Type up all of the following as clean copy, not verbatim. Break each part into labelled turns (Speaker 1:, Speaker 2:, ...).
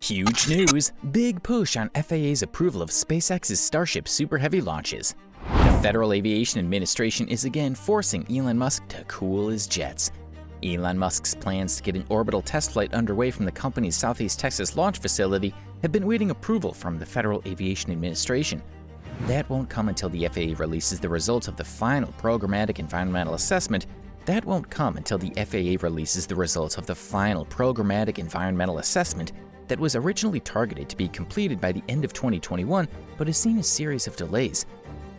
Speaker 1: Huge news! Big push on FAA's approval of SpaceX's Starship Super Heavy launches. The Federal Aviation Administration is again forcing Elon Musk to cool his jets. Elon Musk's plans to get an orbital test flight underway from the company's Southeast Texas launch facility have been waiting approval from the Federal Aviation Administration. That won't come until the FAA releases the results of the final Programmatic Environmental Assessment. That was originally targeted to be completed by the end of 2021, but has seen a series of delays.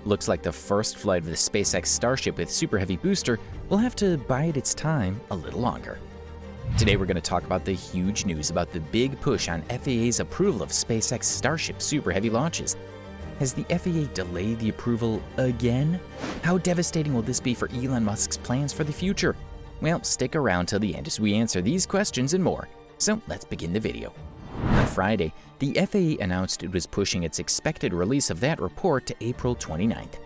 Speaker 1: Looks like the first flight of the SpaceX Starship with Super Heavy booster will have to bide its time a little longer. Today we're going to talk about the huge news about the big push on FAA's approval of SpaceX Starship Super Heavy launches. Has the FAA delayed the approval again? How devastating will this be for Elon Musk's plans for the future? Well, stick around till the end as we answer these questions and more. So let's begin the video. On Friday, the FAA announced it was pushing its expected release of that report to April 29th.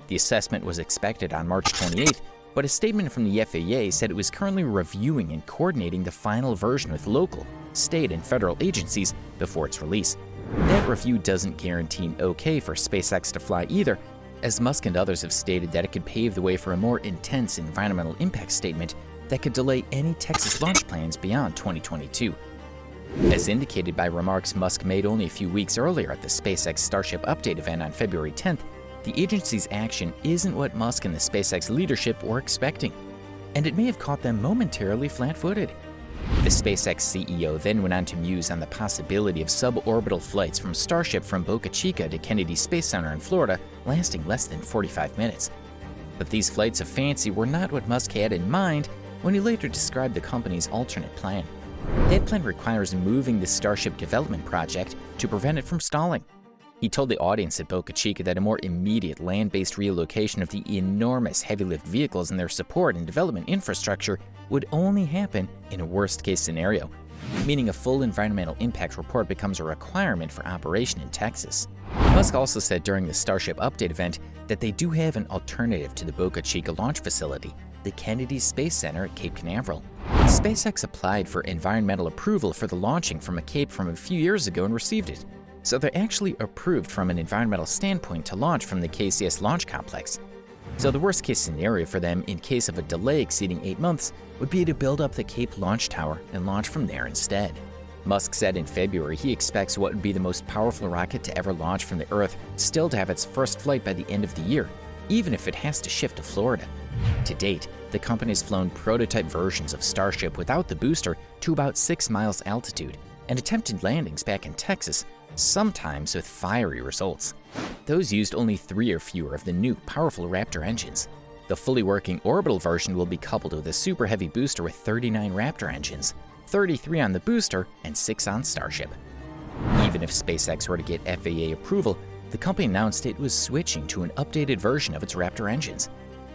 Speaker 1: The assessment was expected on March 28th, but a statement from the FAA said it was currently reviewing and coordinating the final version with local, state, and federal agencies before its release. That review doesn't guarantee an okay for SpaceX to fly either, as Musk and others have stated that it could pave the way for a more intense environmental impact statement that could delay any Texas launch plans beyond 2022. As indicated by remarks Musk made only a few weeks earlier at the SpaceX Starship Update event on February 10th, the agency's action isn't what Musk and the SpaceX leadership were expecting, and it may have caught them momentarily flat-footed. The SpaceX CEO then went on to muse on the possibility of suborbital flights from Starship from Boca Chica to Kennedy Space Center in Florida lasting less than 45 minutes. But these flights of fancy were not what Musk had in mind when he later described the company's alternate plan. That plan requires moving the Starship development project to prevent it from stalling. He told the audience at Boca Chica that a more immediate land-based relocation of the enormous heavy-lift vehicles and their support and development infrastructure would only happen in a worst-case scenario, meaning a full environmental impact report becomes a requirement for operation in Texas. Musk also said during the Starship Update event that they do have an alternative to the Boca Chica launch facility, the Kennedy Space Center at Cape Canaveral. SpaceX applied for environmental approval for the launching from a Cape from a few years ago and received it. So they're actually approved from an environmental standpoint to launch from the KCS launch complex. So the worst case scenario for them in case of a delay exceeding 8 months would be to build up the Cape launch tower and launch from there instead. Musk said in February he expects what would be the most powerful rocket to ever launch from the Earth still to have its first flight by the end of the year, even if it has to shift to Florida. To date, the company has flown prototype versions of Starship without the booster to about 6 miles altitude and attempted landings back in Texas, sometimes with fiery results. Those used only 3 or fewer of the new, powerful Raptor engines. The fully working orbital version will be coupled with a Super Heavy booster with 39 Raptor engines, 33 on the booster and 6 on Starship. Even if SpaceX were to get FAA approval, the company announced it was switching to an updated version of its Raptor engines.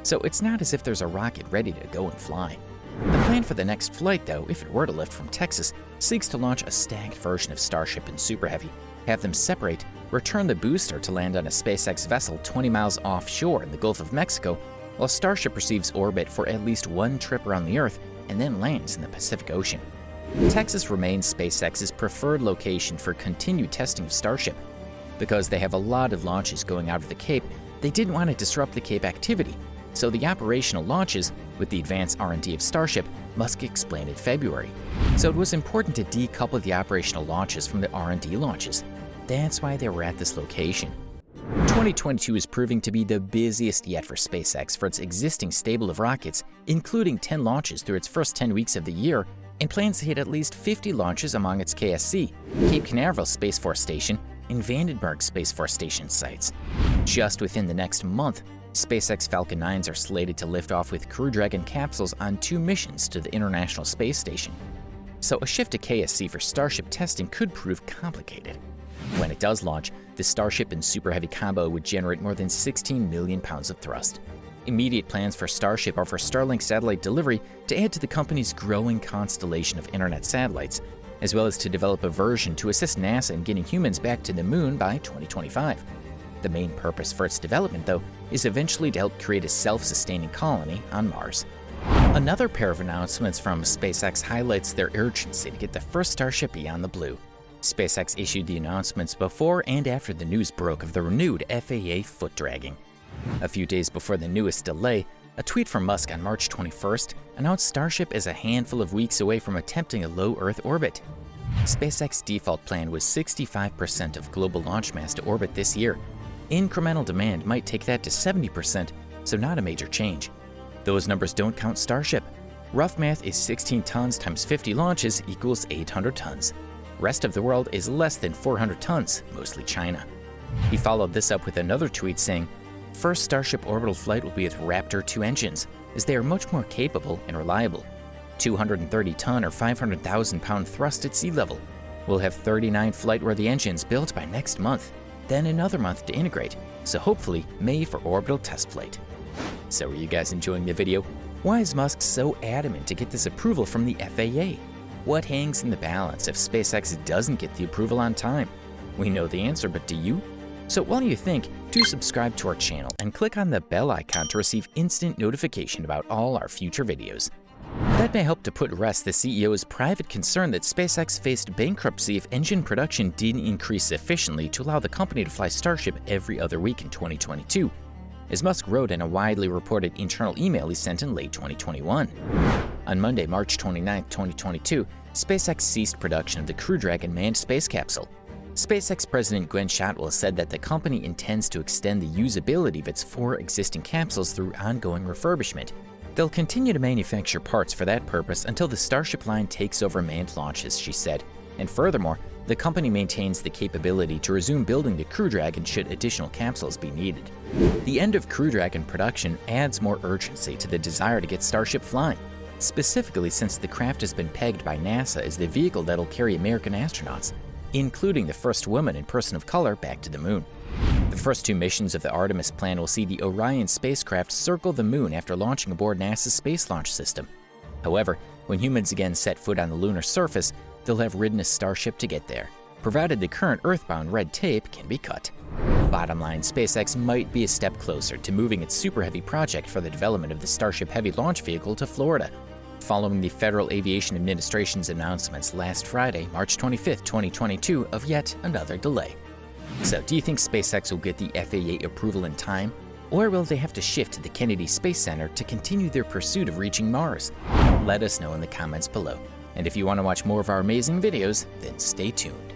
Speaker 1: So it's not as if there's a rocket ready to go and fly. The plan for the next flight, though, if it were to lift from Texas, seeks to launch a stacked version of Starship and Super Heavy, have them separate, return the booster to land on a SpaceX vessel 20 miles offshore in the Gulf of Mexico, while Starship receives orbit for at least one trip around the Earth and then lands in the Pacific Ocean. Texas remains SpaceX's preferred location for continued testing of Starship. Because they have a lot of launches going out of the Cape, they didn't want to disrupt the Cape activity. So the operational launches, with the advanced R&D of Starship, Musk explained in February. So it was important to decouple the operational launches from the R&D launches. That's why they were at this location. 2022 is proving to be the busiest yet for SpaceX for its existing stable of rockets, including 10 launches through its first 10 weeks of the year, and plans to hit at least 50 launches among its KSC, Cape Canaveral Space Force Station, and Vandenberg Space Force Station sites. Just within the next month, SpaceX Falcon 9s are slated to lift off with Crew Dragon capsules on 2 missions to the International Space Station. So a shift to KSC for Starship testing could prove complicated. When it does launch, the Starship and Super Heavy combo would generate more than 16 million pounds of thrust. Immediate plans for Starship are for Starlink satellite delivery to add to the company's growing constellation of internet satellites, as well as to develop a version to assist NASA in getting humans back to the moon by 2025. The main purpose for its development, though, is eventually to help create a self-sustaining colony on Mars. Another pair of announcements from SpaceX highlights their urgency to get the first Starship beyond the blue. SpaceX issued the announcements before and after the news broke of the renewed FAA foot dragging. A few days before the newest delay, a tweet from Musk on March 21st announced Starship is a handful of weeks away from attempting a low Earth orbit. SpaceX's default plan was 65% of global launch mass to orbit this year. Incremental demand might take that to 70%, so not a major change. Those numbers don't count Starship. Rough math is 16 tons times 50 launches equals 800 tons. Rest of the world is less than 400 tons, mostly China. He followed this up with another tweet saying, "First Starship orbital flight will be with Raptor 2 engines, as they are much more capable and reliable. 230-ton or 500,000-pound thrust at sea level. We'll have 39 flight-worthy engines built by next month, then another month to integrate, so hopefully May for orbital test flight." So are you guys enjoying the video? Why is Musk so adamant to get this approval from the FAA? What hangs in the balance if SpaceX doesn't get the approval on time? We know the answer, but do you? So while you think, do subscribe to our channel and click on the bell icon to receive instant notification about all our future videos. That may help to put to rest the CEO's private concern that SpaceX faced bankruptcy if engine production didn't increase sufficiently to allow the company to fly Starship every other week in 2022, as Musk wrote in a widely reported internal email he sent in late 2021. On Monday, March 29, 2022, SpaceX ceased production of the Crew Dragon manned space capsule. SpaceX President Gwynne Shotwell said that the company intends to extend the usability of its 4 existing capsules through ongoing refurbishment. They'll continue to manufacture parts for that purpose until the Starship line takes over manned launches, she said. And furthermore, the company maintains the capability to resume building the Crew Dragon should additional capsules be needed. The end of Crew Dragon production adds more urgency to the desire to get Starship flying, specifically since the craft has been pegged by NASA as the vehicle that'll carry American astronauts, including the first woman and person of color back to the moon. The first 2 missions of the Artemis plan will see the Orion spacecraft circle the moon after launching aboard NASA's Space Launch System. However, when humans again set foot on the lunar surface, they'll have ridden a Starship to get there, provided the current Earthbound red tape can be cut. Bottom line, SpaceX might be a step closer to moving its Super Heavy project for the development of the Starship Heavy launch vehicle to Florida, following the Federal Aviation Administration's announcements last Friday, March 25, 2022, of yet another delay. So do you think SpaceX will get the FAA approval in time, or will they have to shift to the Kennedy Space Center to continue their pursuit of reaching Mars? Let us know in the comments below. And if you want to watch more of our amazing videos, then stay tuned.